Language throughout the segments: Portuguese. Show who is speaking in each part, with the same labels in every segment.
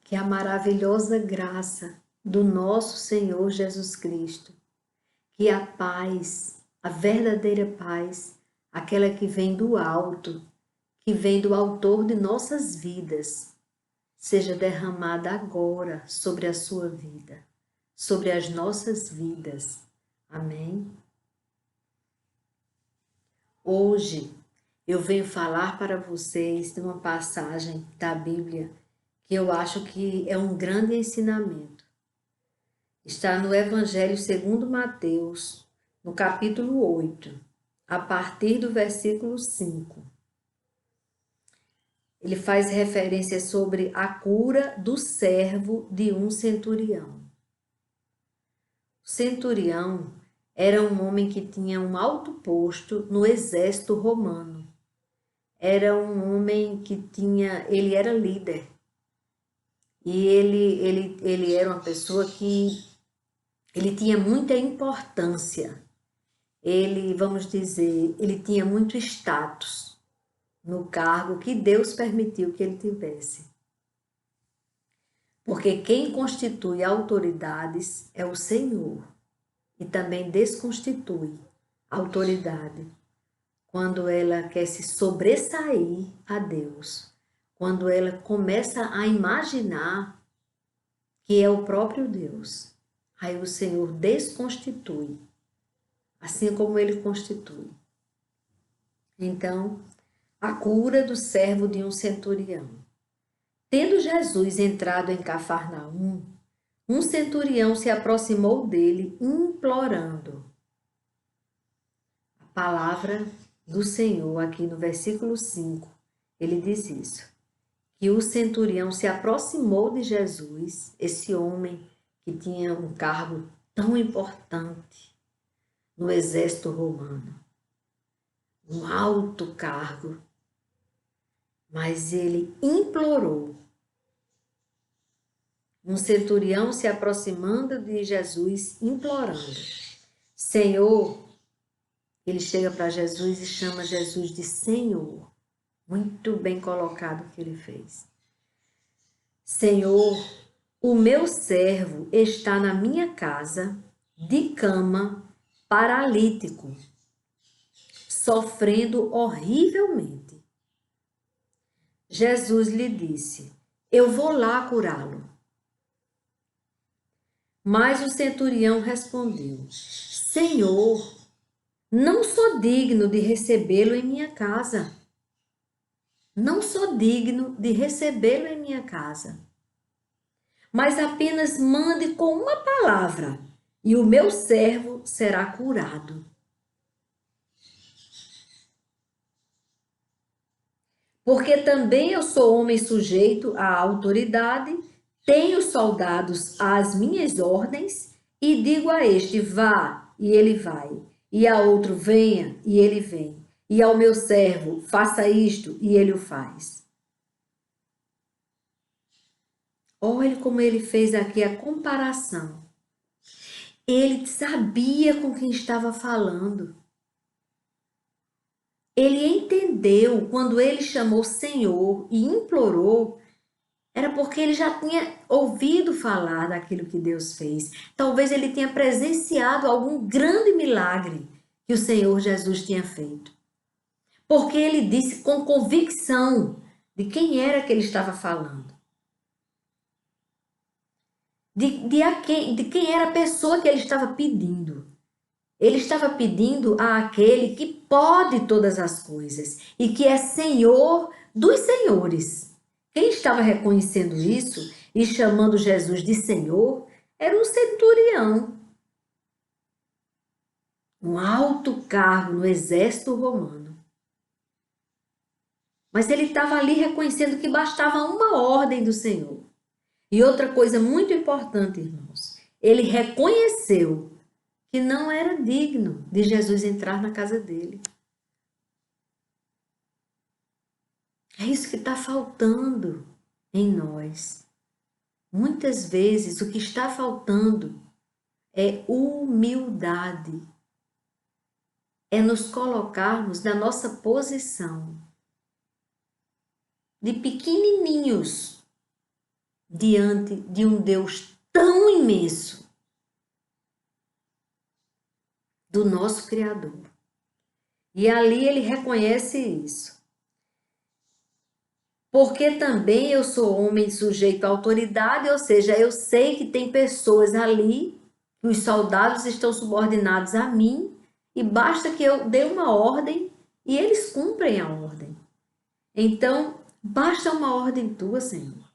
Speaker 1: que a maravilhosa graça do nosso Senhor Jesus Cristo, que a paz, a verdadeira paz, aquela que vem do alto, que vem do autor de nossas vidas, seja derramada agora sobre a sua vida, sobre as nossas vidas. Amém? Hoje eu venho falar para vocês de uma passagem da Bíblia que eu acho que é um grande ensinamento. Está no Evangelho segundo Mateus, no capítulo 8, a partir do versículo 5. Ele faz referência sobre a cura do servo de um centurião. O centurião era um homem que tinha um alto posto no exército romano. Era um homem que ele era líder. E ele era uma pessoa que ele tinha muita importância. Ele, vamos dizer, ele tinha muito status no cargo que Deus permitiu que ele tivesse. Porque quem constitui autoridades é o Senhor e também desconstitui a autoridade quando ela quer se sobressair a Deus, quando ela começa a imaginar que é o próprio Deus. Aí o Senhor desconstitui, assim como ele constitui. Então, a cura do servo de um centurião. Tendo Jesus entrado em Cafarnaum, um centurião se aproximou dele, implorando. A palavra do Senhor, aqui no versículo 5, ele diz isso, que o centurião se aproximou de Jesus, esse homem que tinha um cargo tão importante no exército romano, um alto cargo, mas ele implorou. Um centurião se aproximando de Jesus, implorando. Senhor, ele chega para Jesus e chama Jesus de Senhor. Muito bem colocado que ele fez. Senhor, o meu servo está na minha casa, de cama, paralítico, sofrendo horrivelmente. Jesus lhe disse, eu vou lá curá-lo. Mas o centurião respondeu, Senhor, não sou digno de recebê-lo em minha casa. Não sou digno de recebê-lo em minha casa. Mas apenas mande com uma palavra, e o meu servo será curado. Porque também eu sou homem sujeito à autoridade, tenho soldados às minhas ordens, e digo a este, vá, e ele vai, e a outro, venha, e ele vem, e ao meu servo, faça isto, e ele o faz. Olha como ele fez aqui a comparação. Ele sabia com quem estava falando. Ele entendeu quando ele chamou Senhor e implorou, era porque ele já tinha ouvido falar daquilo que Deus fez. Talvez ele tenha presenciado algum grande milagre que o Senhor Jesus tinha feito. Porque ele disse com convicção de quem era que ele estava falando. De quem era a pessoa que ele estava pedindo. Ele estava pedindo àquele que pode todas as coisas e que é Senhor dos senhores. Quem estava reconhecendo isso e chamando Jesus de Senhor era um centurião, um alto cargo no exército romano. Mas ele estava ali reconhecendo que bastava uma ordem do Senhor. E outra coisa muito importante, irmãos, ele reconheceu que não era digno de Jesus entrar na casa dele. É isso que está faltando em nós. Muitas vezes o que está faltando é humildade. É nos colocarmos na nossa posição de pequenininhos diante de um Deus tão imenso, do nosso Criador. E ali ele reconhece isso. Porque também eu sou homem sujeito à autoridade, ou seja, eu sei que tem pessoas ali, que os soldados estão subordinados a mim, e basta que eu dê uma ordem e eles cumprem a ordem. Então, basta uma ordem tua, Senhor.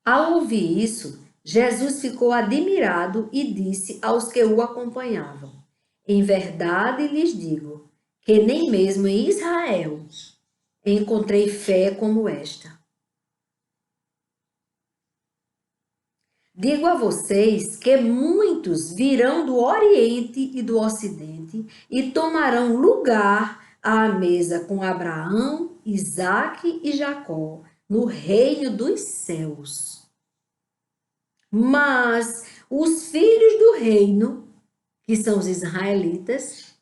Speaker 1: Ao ouvir isso, Jesus ficou admirado e disse aos que o acompanhavam: Em verdade lhes digo que nem mesmo em Israel encontrei fé como esta. Digo a vocês que muitos virão do Oriente e do Ocidente e tomarão lugar à mesa com Abraão, Isaque e Jacó no reino dos céus. Mas os filhos do reino, que são os israelitas,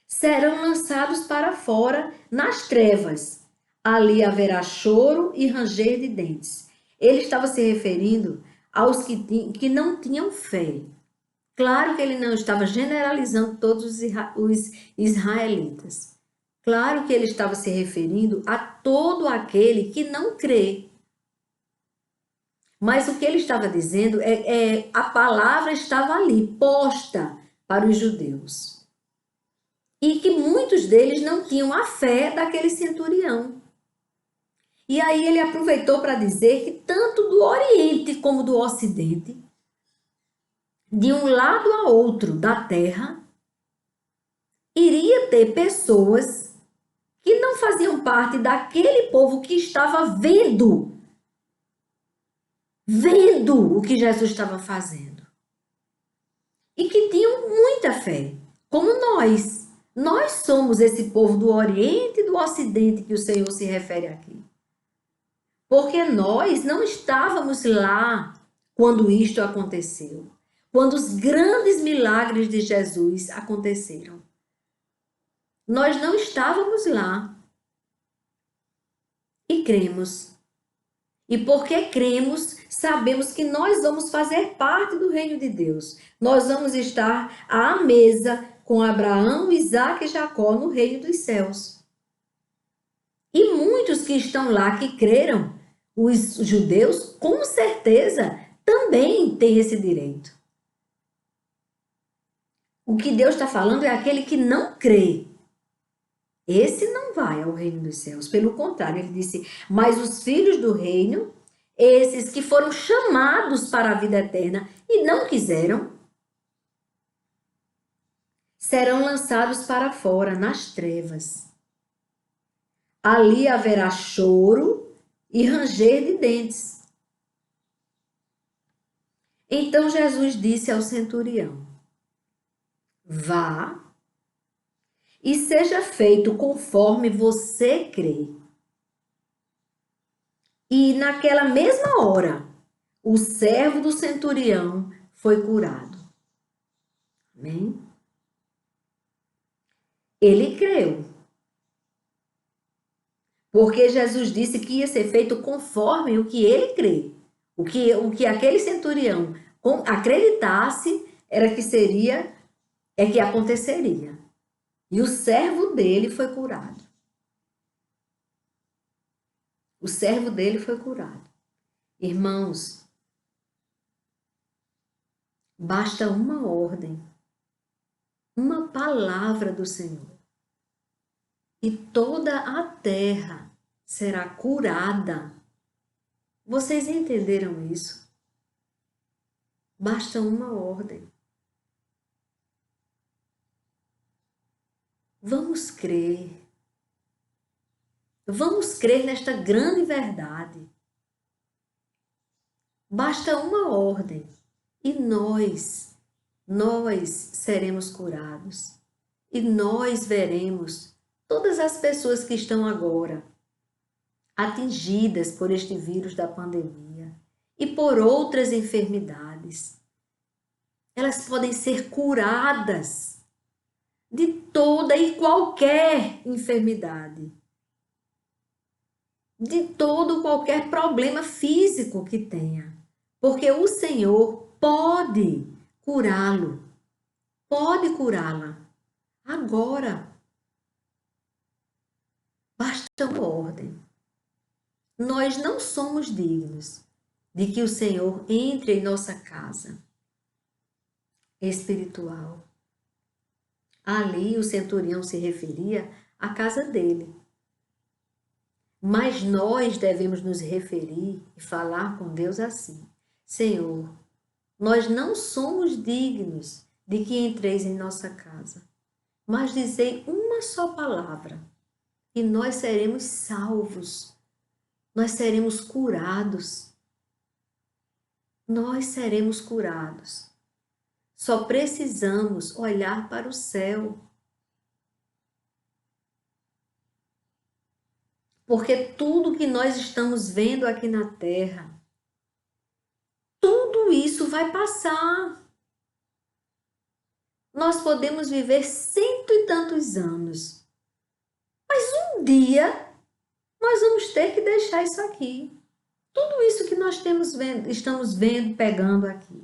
Speaker 1: serão lançados para fora nas trevas. Ali haverá choro e ranger de dentes. Ele estava se referindo aos que não tinham fé. Claro que ele não estava generalizando todos os israelitas. Claro que ele estava se referindo a todo aquele que não crê. Mas o que ele estava dizendo a palavra estava ali, posta para os judeus. E que muitos deles não tinham a fé daquele centurião. E aí ele aproveitou para dizer que tanto do Oriente como do Ocidente, de um lado a outro da terra, iria ter pessoas que não faziam parte daquele povo que estava vendo o que Jesus estava fazendo. E que tinham muita fé, como nós. Nós somos esse povo do Oriente e do Ocidente que o Senhor se refere aqui. Porque nós não estávamos lá quando isto aconteceu, quando os grandes milagres de Jesus aconteceram. Nós não estávamos lá. E cremos. E porque cremos, sabemos que nós vamos fazer parte do reino de Deus. Nós vamos estar à mesa com Abraão, Isaque e Jacó no reino dos céus. E muitos que estão lá, que creram, os judeus, com certeza, também têm esse direito. O que Deus está falando é aquele que não crê. Esse não vai ao reino dos céus. Pelo contrário, ele disse, mas os filhos do reino, esses que foram chamados para a vida eterna e não quiseram, serão lançados para fora, nas trevas. Ali haverá choro e ranger de dentes. Então Jesus disse ao centurião, vá e seja feito conforme você crê. E naquela mesma hora, o servo do centurião foi curado. Amém? Ele creu. Porque Jesus disse que ia ser feito conforme o que ele crê. O que aquele centurião acreditasse era que seria, que aconteceria. E o servo dele foi curado. O servo dele foi curado. Irmãos, basta uma ordem, uma palavra do Senhor, e toda a terra será curada. Vocês entenderam isso? Basta uma ordem. Vamos crer. Vamos crer nesta grande verdade. Basta uma ordem e nós seremos curados. E nós veremos todas as pessoas que estão agora atingidas por este vírus da pandemia e por outras enfermidades. Elas podem ser curadas de toda e qualquer enfermidade. de todo qualquer problema físico que tenha, porque o Senhor pode curá-lo, pode curá-la. Agora, basta uma ordem. Nós não somos dignos de que o Senhor entre em nossa casa espiritual. Ali o centurião se referia à casa dele. Mas nós devemos nos referir e falar com Deus assim: Senhor, nós não somos dignos de que entreis em nossa casa, mas dizei uma só palavra e nós seremos salvos, nós seremos curados. Nós seremos curados. Só precisamos olhar para o céu. Porque tudo que nós estamos vendo aqui na terra, tudo isso vai passar. Nós podemos viver 100 e tantos anos, mas um dia nós vamos ter que deixar isso aqui. Tudo isso que nós estamos vendo, pegando aqui.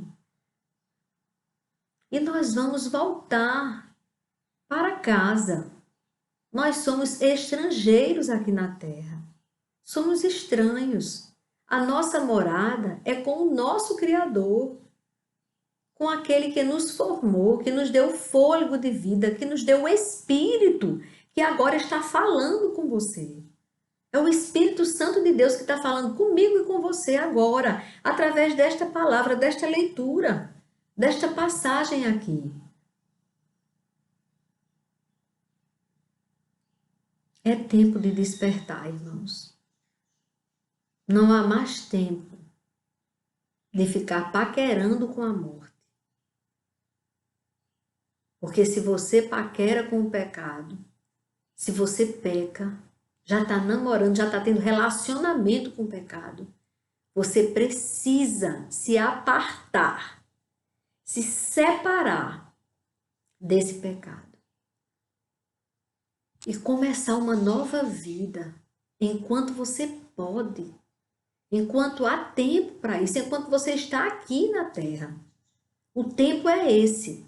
Speaker 1: E nós vamos voltar para casa. Nós somos estrangeiros aqui na terra. Somos estranhos. A nossa morada é com o nosso Criador, com aquele que nos formou, que nos deu fôlego de vida, que nos deu o Espírito, que agora está falando com você. É o Espírito Santo de Deus que está falando comigo e com você agora, através desta palavra, desta leitura, desta passagem aqui. É tempo de despertar, irmãos. Não há mais tempo de ficar paquerando com a morte. Porque se você paquera com o pecado, se você peca, já está namorando, já está tendo relacionamento com o pecado, você precisa se apartar, se separar desse pecado e começar uma nova vida enquanto você pode, enquanto há tempo para isso, enquanto você está aqui na terra. O tempo é esse.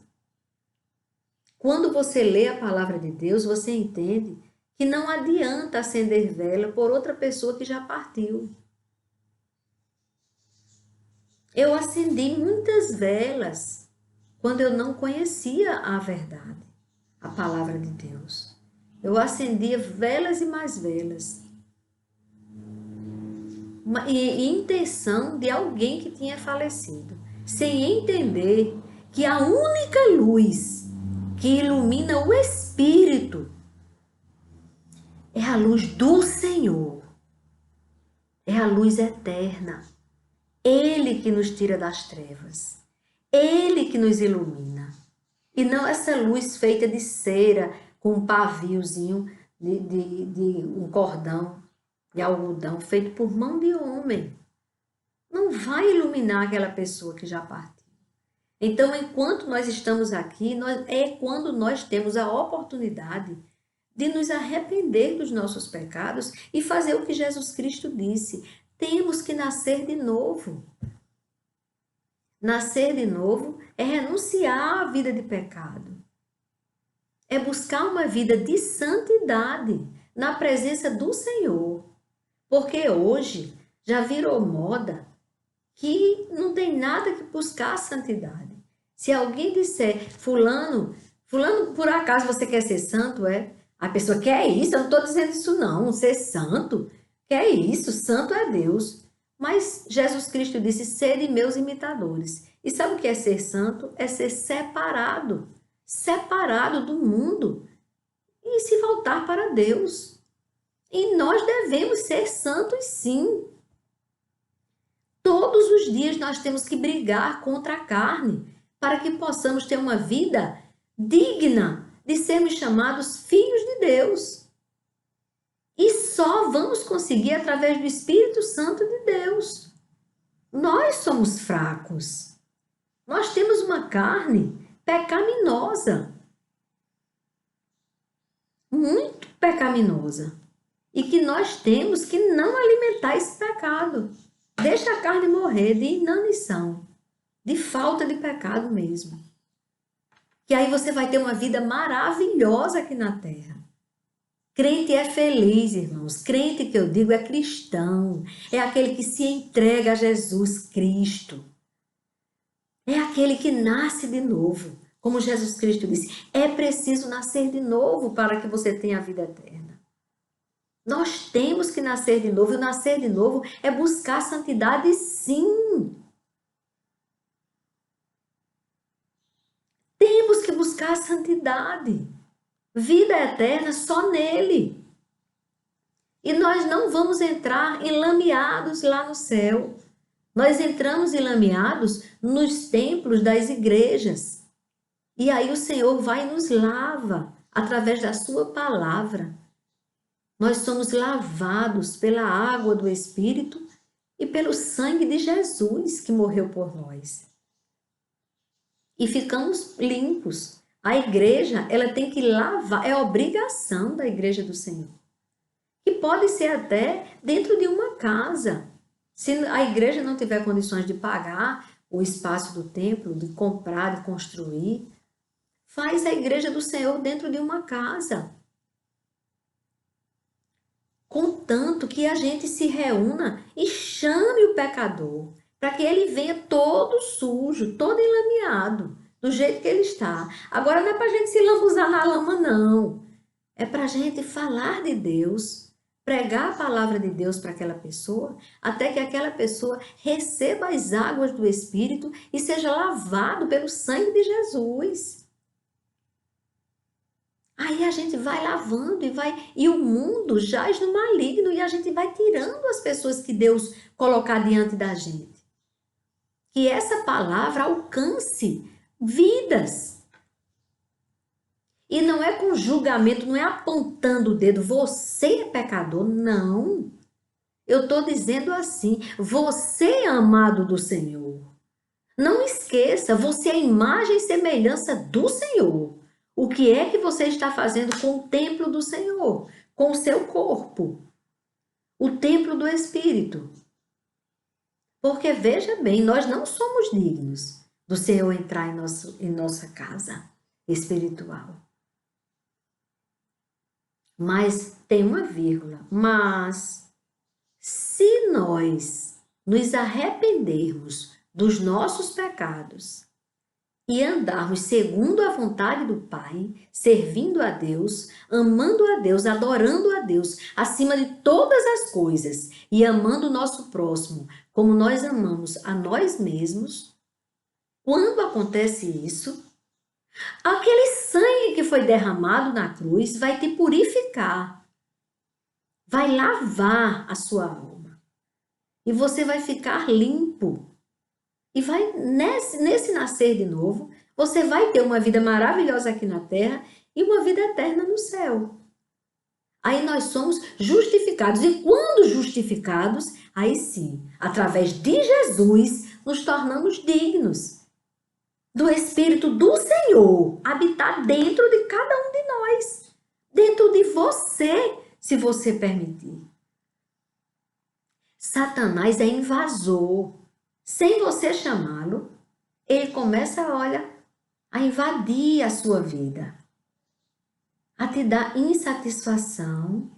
Speaker 1: Quando você lê a palavra de Deus, você entende que não adianta acender vela por outra pessoa que já partiu. Eu acendi muitas velas quando eu não conhecia a verdade, a palavra de Deus. Eu acendia velas e mais velas. E intenção de alguém que tinha falecido, sem entender que a única luz que ilumina o Espírito é a luz do Senhor, é a luz eterna. Ele que nos tira das trevas, Ele que nos ilumina. E não essa luz feita de cera, com um paviozinho de um cordão de algodão feito por mão de homem. Não vai iluminar aquela pessoa que já partiu. Então, enquanto nós estamos aqui, é quando nós temos a oportunidade de nos arrepender dos nossos pecados e fazer o que Jesus Cristo disse. Temos que nascer de novo. Nascer de novo é renunciar à vida de pecado. É buscar uma vida de santidade na presença do Senhor. Porque hoje já virou moda que não tem nada que buscar a santidade. Se alguém disser, fulano, por acaso você quer ser santo, é? A pessoa quer isso, eu não estou dizendo isso não, ser santo, quer isso, santo é Deus. Mas Jesus Cristo disse, sede meus imitadores. E sabe o que é ser santo? É ser separado do mundo e se voltar para Deus. E nós devemos ser santos sim. Todos os dias nós temos que brigar contra a carne para que possamos ter uma vida digna de sermos chamados filhos de Deus. E só vamos conseguir através do Espírito Santo de Deus. Nós somos fracos. Nós temos uma carne pecaminosa. Muito pecaminosa. e que nós temos que não alimentar esse pecado. Deixa a carne morrer de inanição, de falta de pecado mesmo. Que aí você vai ter uma vida maravilhosa aqui na terra. Crente é feliz, irmãos. Crente, que eu digo, é cristão. É aquele que se entrega a Jesus Cristo. É aquele que nasce de novo. Como Jesus Cristo disse, é preciso nascer de novo para que você tenha a vida eterna. Nós temos que nascer de novo. E nascer de novo é buscar santidade, sim. Temos que buscar a santidade. Vida eterna só nele. E nós não vamos entrar enlameados lá no céu. Nós entramos enlameados nos templos das igrejas. E aí o Senhor vai e nos lava através da sua palavra. Nós somos lavados pela água do Espírito e pelo sangue de Jesus que morreu por nós. E ficamos limpos. A igreja, ela tem que lavar, é obrigação da igreja do Senhor. E pode ser até dentro de uma casa. Se a igreja não tiver condições de pagar o espaço do templo, de comprar, de construir, faz a igreja do Senhor dentro de uma casa. Contanto que a gente se reúna e chame o pecador, para que ele venha todo sujo, todo enlameado, do jeito que ele está. Agora não é para a gente se lambuzar na lama, não. É para a gente falar de Deus, pregar a palavra de Deus para aquela pessoa, até que aquela pessoa receba as águas do Espírito e seja lavado pelo sangue de Jesus. Aí a gente vai lavando e o mundo jaz no maligno e a gente vai tirando as pessoas que Deus colocar diante da gente. Que essa palavra alcance vidas. E não é com julgamento, não é apontando o dedo, você é pecador, não. Eu estou dizendo assim, você é amado do Senhor. Não esqueça, você é a imagem e semelhança do Senhor. O que é que você está fazendo com o templo do Senhor? Com o seu corpo. O templo do Espírito. Porque veja bem, nós não somos dignos do Senhor entrar em nossa casa espiritual. Mas tem uma vírgula. Mas se nós nos arrependermos dos nossos pecados e andarmos segundo a vontade do Pai, servindo a Deus, amando a Deus, adorando a Deus acima de todas as coisas e amando o nosso próximo como nós amamos a nós mesmos, quando acontece isso, aquele sangue que foi derramado na cruz vai te purificar, vai lavar a sua alma e você vai ficar limpo. E vai nesse nascer de novo, você vai ter uma vida maravilhosa aqui na terra e uma vida eterna no céu. Aí nós somos justificados. E quando justificados, aí sim, através de Jesus, nos tornamos dignos do Espírito do Senhor habitar dentro de cada um de nós. Dentro de você, se você permitir. Satanás é invasor. Sem você chamá-lo, ele começa, olha, a invadir a sua vida, a te dar insatisfação,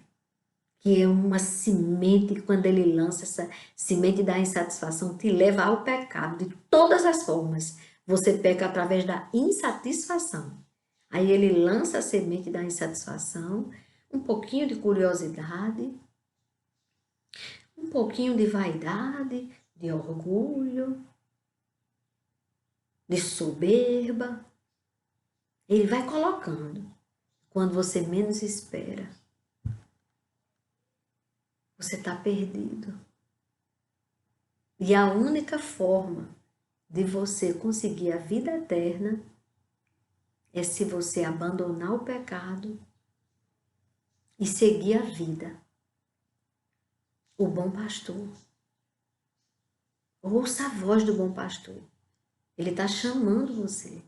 Speaker 1: que é uma semente, quando ele lança essa semente da insatisfação, te leva ao pecado de todas as formas. Você peca através da insatisfação. Aí ele lança a semente da insatisfação, um pouquinho de curiosidade, um pouquinho de vaidade, de orgulho, de soberba. Ele vai colocando. Quando você menos espera, você está perdido. E a única forma de você conseguir a vida eterna é se você abandonar o pecado e seguir a vida. O bom pastor. Ouça a voz do bom pastor. Ele está chamando você.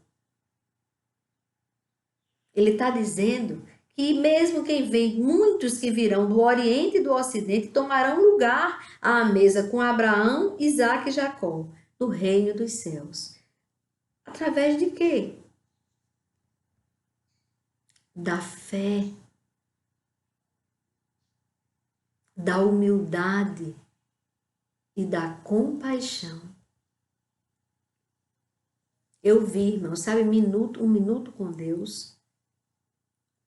Speaker 1: Ele está dizendo E mesmo quem vem, muitos que virão do Oriente e do Ocidente tomarão lugar à mesa com Abraão, Isaque e Jacó, no reino dos céus. Através de quê? Da fé, da humildade e da compaixão. Eu vi, irmão, sabe, um minuto com Deus,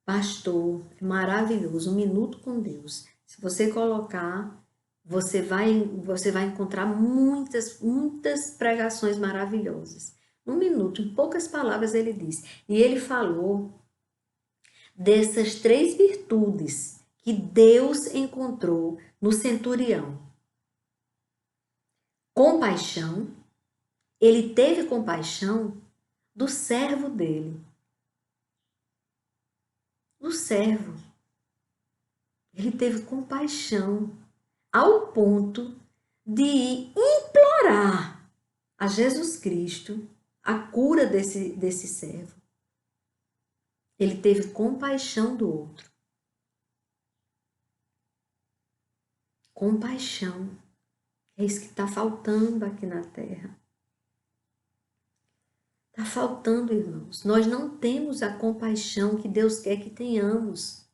Speaker 1: pastor, é maravilhoso, um minuto com Deus. Se você colocar, você vai encontrar muitas pregações maravilhosas. Um minuto, em poucas palavras ele diz. E ele falou dessas 3 virtudes que Deus encontrou no centurião. Compaixão, ele teve compaixão do servo dele. Do servo. Ele teve compaixão ao ponto de implorar a Jesus Cristo a cura desse servo. Ele teve compaixão do outro. Compaixão. É isso que está faltando aqui na terra. Está faltando, irmãos. Nós não temos a compaixão que Deus quer que tenhamos.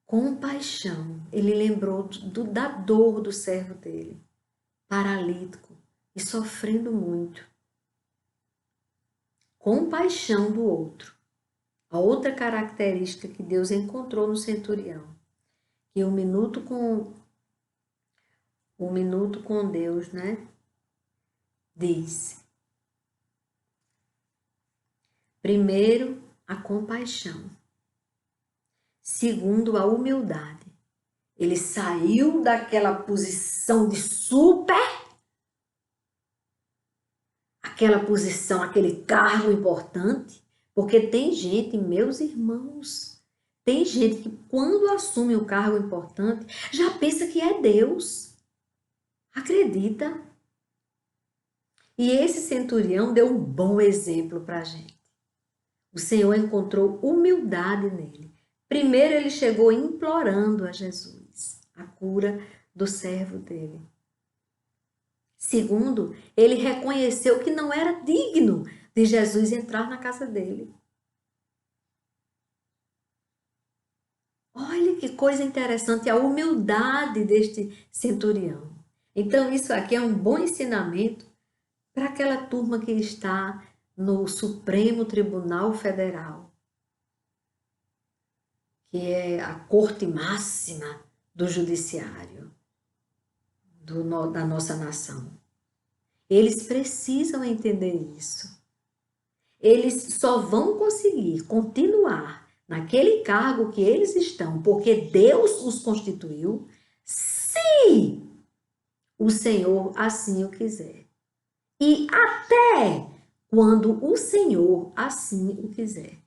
Speaker 1: Compaixão. Ele lembrou da dor do servo dele, paralítico e sofrendo muito. Compaixão do outro. A outra característica que Deus encontrou no centurião. Que um minuto com Deus, né? Diz. Primeiro, a compaixão. Segundo, a humildade. Ele saiu daquela posição de aquela posição, aquele cargo importante, porque tem gente, meus irmãos, tem gente que quando assume um cargo importante, já pensa que é Deus. Acredita? E esse centurião deu um bom exemplo para a gente. O Senhor encontrou humildade nele. Primeiro, ele chegou implorando a Jesus a cura do servo dele. Segundo, ele reconheceu que não era digno de Jesus entrar na casa dele. Olha que coisa interessante, a humildade deste centurião. Então, isso aqui é um bom ensinamento para aquela turma que está no Supremo Tribunal Federal, que é a corte máxima do judiciário da nossa nação. Eles precisam entender isso. Eles só vão conseguir continuar naquele cargo que eles estão, porque Deus os constituiu, se o Senhor assim o quiser. E até quando o Senhor assim o quiser.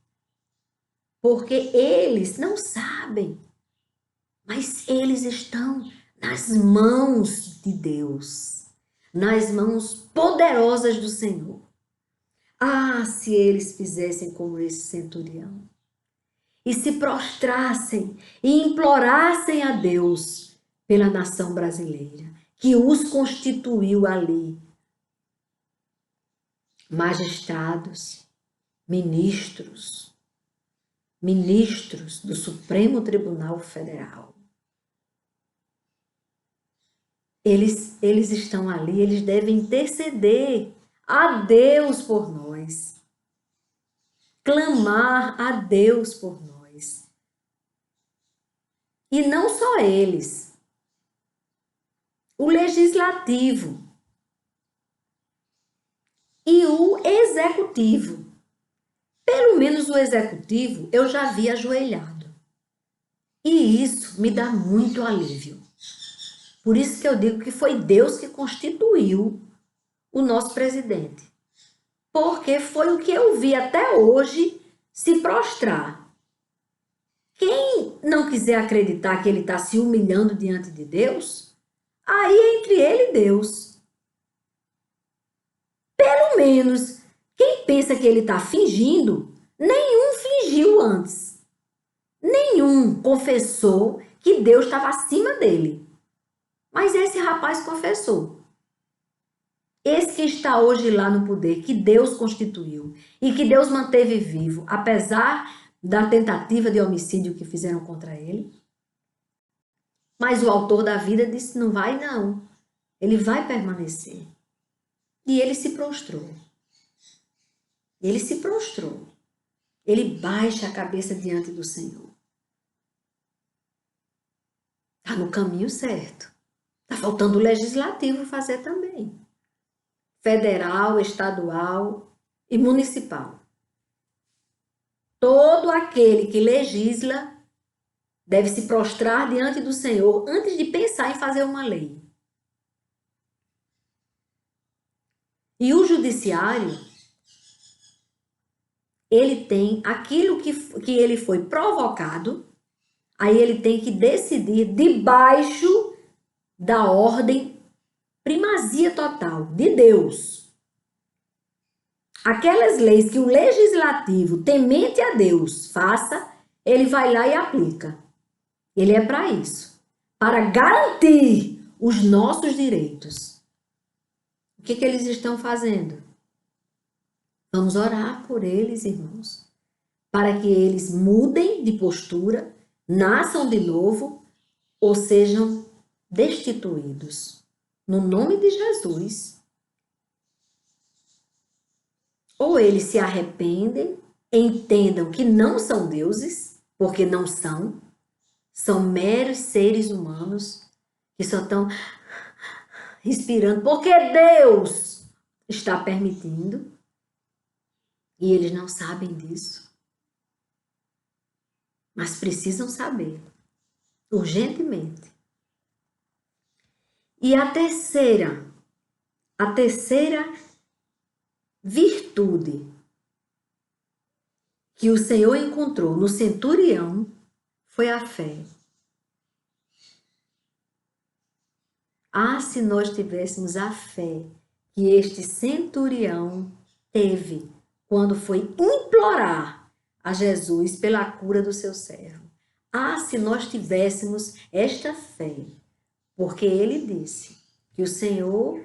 Speaker 1: Porque eles não sabem, mas eles estão nas mãos de Deus, nas mãos poderosas do Senhor. Ah, se eles fizessem como esse centurião e se prostrassem e implorassem a Deus pela nação brasileira, que os constituiu ali, magistrados, ministros do Supremo Tribunal Federal. Eles estão ali, eles devem interceder a Deus por nós, clamar a Deus por nós. E não só eles, o legislativo e o executivo. Pelo menos o executivo eu já vi ajoelhado. E isso me dá muito alívio. Por isso que eu digo que foi Deus que constituiu o nosso presidente. Porque foi o que eu vi até hoje se prostrar. Quem não quiser acreditar que ele está se humilhando diante de Deus, aí é entre ele e Deus. Pelo menos, quem pensa que ele está fingindo, nenhum viu antes. Nenhum confessou que Deus estava acima dele. Mas esse rapaz confessou. Esse que está hoje lá no poder, que Deus constituiu e que Deus manteve vivo, apesar da tentativa de homicídio que fizeram contra ele. Mas o autor da vida disse, não vai não, ele vai permanecer. E ele se prostrou. Ele se prostrou. Ele baixa a cabeça diante do Senhor. Está no caminho certo. Está faltando o legislativo fazer também. Federal, estadual e municipal. Todo aquele que legisla deve se prostrar diante do Senhor antes de pensar em fazer uma lei. E o judiciário, ele tem aquilo que ele foi provocado, aí ele tem que decidir debaixo da ordem primazia total de Deus. Aquelas leis que o legislativo, temente a Deus, faça, ele vai lá e aplica. Ele é para isso, para garantir os nossos direitos. O que eles estão fazendo? Vamos orar por eles, irmãos, para que eles mudem de postura, nasçam de novo ou sejam destituídos. No nome de Jesus. Ou eles se arrependem, entendam que não são deuses, porque não são, são meros seres humanos que só estão respirando, porque Deus está permitindo, e eles não sabem disso. Mas precisam saber, urgentemente. E a terceira virtude que o Senhor encontrou no centurião foi a fé. Ah, se nós tivéssemos a fé que este centurião teve quando foi implorar a Jesus pela cura do seu servo. Ah, se nós tivéssemos esta fé, porque ele disse que o Senhor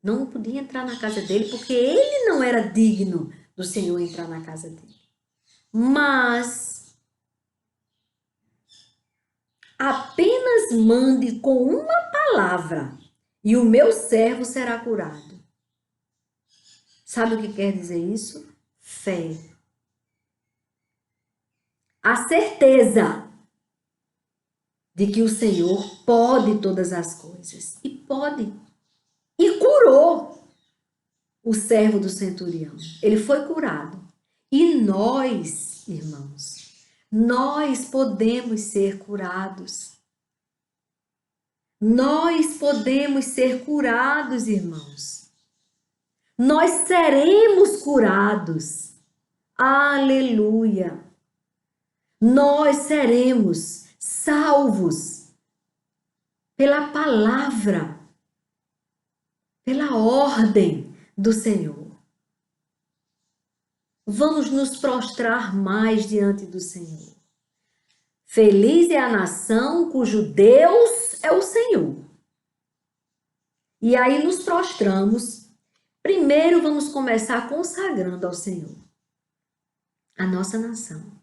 Speaker 1: não podia entrar na casa dele, porque ele não era digno do Senhor entrar na casa dele. Mas apenas mande com uma palavra e o meu servo será curado. Sabe o que quer dizer isso? Fé. A certeza de que o Senhor pode todas as coisas. E pode. E curou o servo do centurião. Ele foi curado. E nós, irmãos, nós podemos ser curados. Nós podemos ser curados, irmãos. Nós seremos curados. Aleluia. Nós seremos salvos pela palavra, pela ordem do Senhor. Vamos nos prostrar mais diante do Senhor. Feliz é a nação cujo Deus é o Senhor. E aí nos prostramos. Primeiro vamos começar consagrando ao Senhor a nossa nação.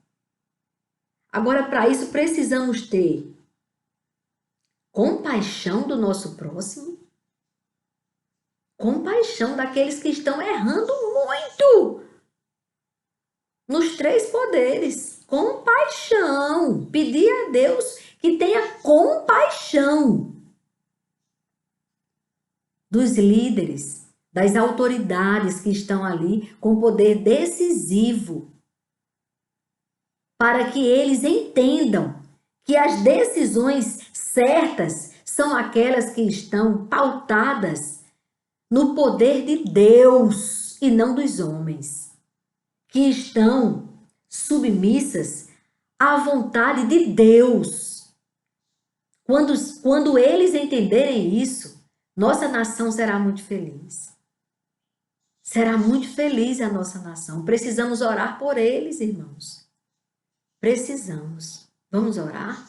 Speaker 1: Agora, para isso, precisamos ter compaixão do nosso próximo, compaixão daqueles que estão errando muito nos 3 poderes. Compaixão. Pedir a Deus que tenha compaixão dos líderes, das autoridades que estão ali com poder decisivo, para que eles entendam que as decisões certas são aquelas que estão pautadas no poder de Deus e não dos homens, que estão submissas à vontade de Deus. Quando eles entenderem isso, nossa nação será muito feliz. Será muito feliz a nossa nação. Precisamos orar por eles, irmãos. precisamos. Vamos orar?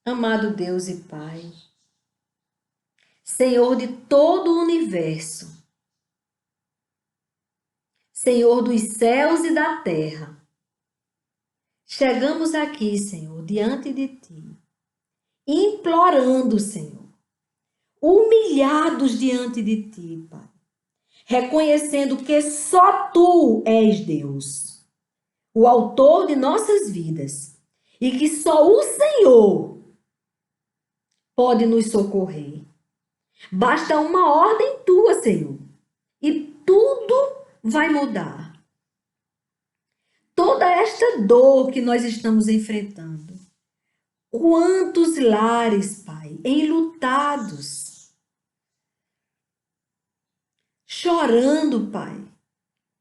Speaker 1: Amado Deus e Pai, Senhor de todo o universo, Senhor dos céus e da terra, chegamos aqui, Senhor, diante de Ti, implorando, Senhor, humilhados diante de Ti, Pai, reconhecendo que só Tu és Deus, o autor de nossas vidas, e que só o Senhor pode nos socorrer. Basta uma ordem Tua, Senhor, e tudo vai mudar. Toda esta dor que nós estamos enfrentando, quantos lares, Pai, enlutados, chorando, Pai,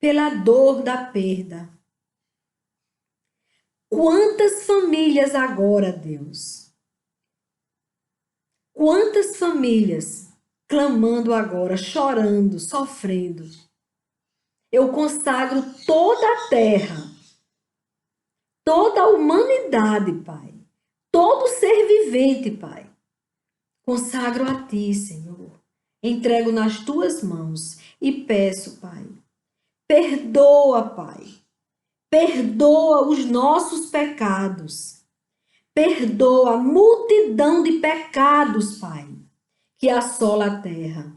Speaker 1: pela dor da perda. Quantas famílias agora, Deus? Quantas famílias clamando agora, chorando, sofrendo. Eu consagro toda a terra, toda a humanidade, Pai, todo ser vivente, Pai. Consagro a Ti, Senhor. Entrego nas Tuas mãos e peço, Pai, perdoa, Pai. Perdoa os nossos pecados. Perdoa a multidão de pecados, Pai, que assola a terra.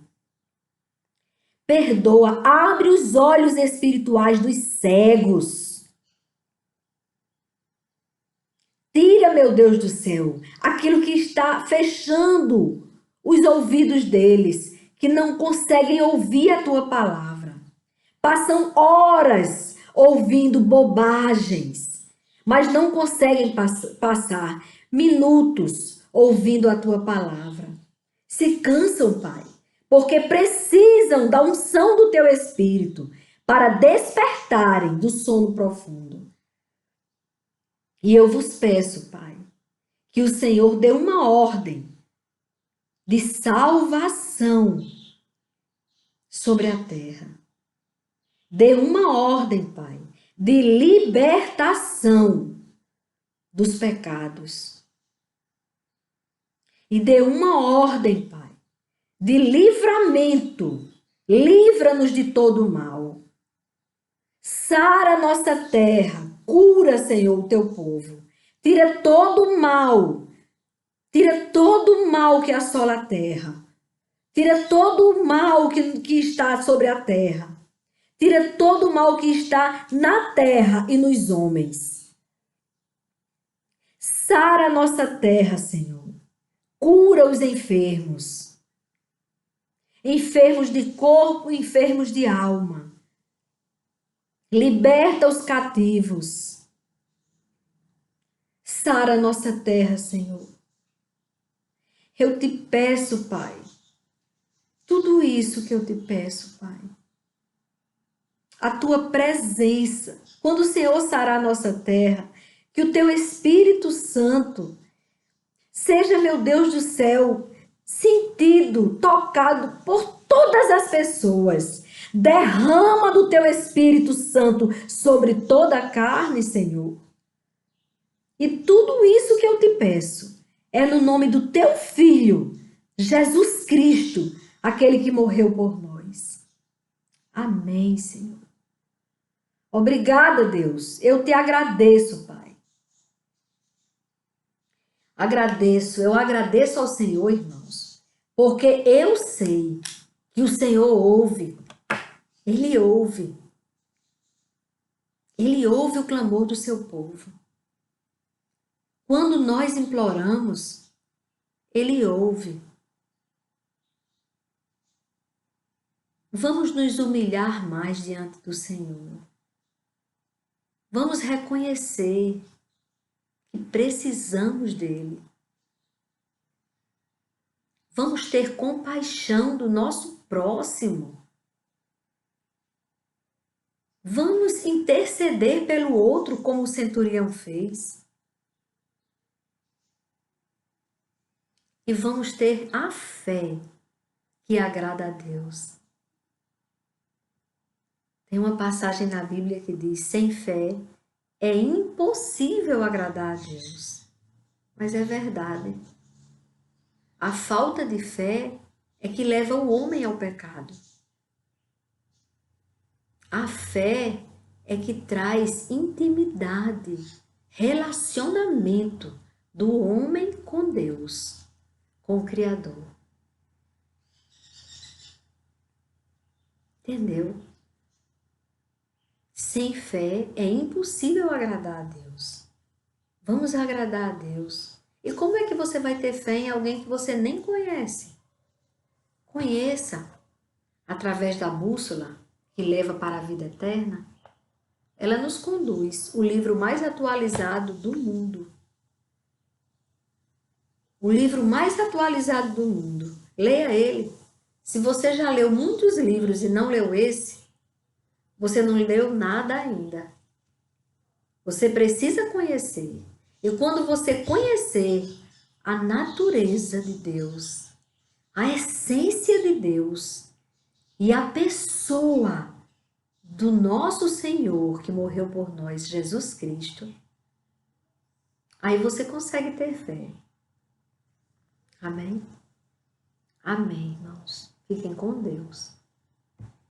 Speaker 1: Perdoa, abre os olhos espirituais dos cegos. Tira, meu Deus do céu, aquilo que está fechando os ouvidos deles, que não conseguem ouvir a Tua palavra. Passam horas ouvindo bobagens, mas não conseguem passar minutos ouvindo a Tua palavra. Se cansam, Pai, porque precisam da unção do Teu Espírito para despertarem do sono profundo. E eu vos peço, Pai, que o Senhor dê uma ordem de salvação sobre a terra. Dê uma ordem, Pai, de libertação dos pecados. E dê uma ordem, Pai, de livramento. Livra-nos de todo o mal. Sara a nossa terra. Cura, Senhor, o Teu povo. Tira todo o mal. Tira todo o mal que assola a terra. Tira todo o mal que está sobre a terra. Tira todo o mal que está na terra e nos homens. Sara a nossa terra, Senhor. Cura os enfermos. Enfermos de corpo, enfermos de alma. Liberta os cativos. Sara a nossa terra, Senhor. Eu te peço, Pai, tudo isso que eu te peço, Pai. A Tua presença. Quando o Senhor sarar a nossa terra, que o Teu Espírito Santo seja, meu Deus do céu, sentido, tocado por todas as pessoas. Derrama do Teu Espírito Santo sobre toda a carne, Senhor. E tudo isso que eu te peço é no nome do Teu Filho, Jesus Cristo, aquele que morreu por nós. Amém, Senhor. Obrigada, Deus. Eu te agradeço, Pai. Eu agradeço ao Senhor, irmãos, porque eu sei que o Senhor ouve. Ele ouve. Ele ouve o clamor do seu povo. Quando nós imploramos, Ele ouve. Vamos nos humilhar mais diante do Senhor. Vamos reconhecer que precisamos dEle. Vamos ter compaixão do nosso próximo. Vamos interceder pelo outro como o centurião fez. E vamos ter a fé que agrada a Deus. Tem uma passagem na Bíblia que diz: sem fé é impossível agradar a Deus. Mas é verdade. A falta de fé é que leva o homem ao pecado. A fé é que traz intimidade, relacionamento do homem com Deus, com o Criador. Entendeu? Sem fé é impossível agradar a Deus. Vamos agradar a Deus. E como é que você vai ter fé em alguém que você nem conhece? Conheça através da bússola que leva para a vida eterna. Ela nos conduz, o livro mais atualizado do mundo. O livro mais atualizado do mundo. Leia ele. Se você já leu muitos livros e não leu esse, você não leu nada ainda. Você precisa conhecer. E quando você conhecer a natureza de Deus, a essência de Deus e a pessoa do nosso Senhor que morreu por nós, Jesus Cristo, aí você consegue ter fé. Amém? Amém, irmãos. Fiquem com Deus.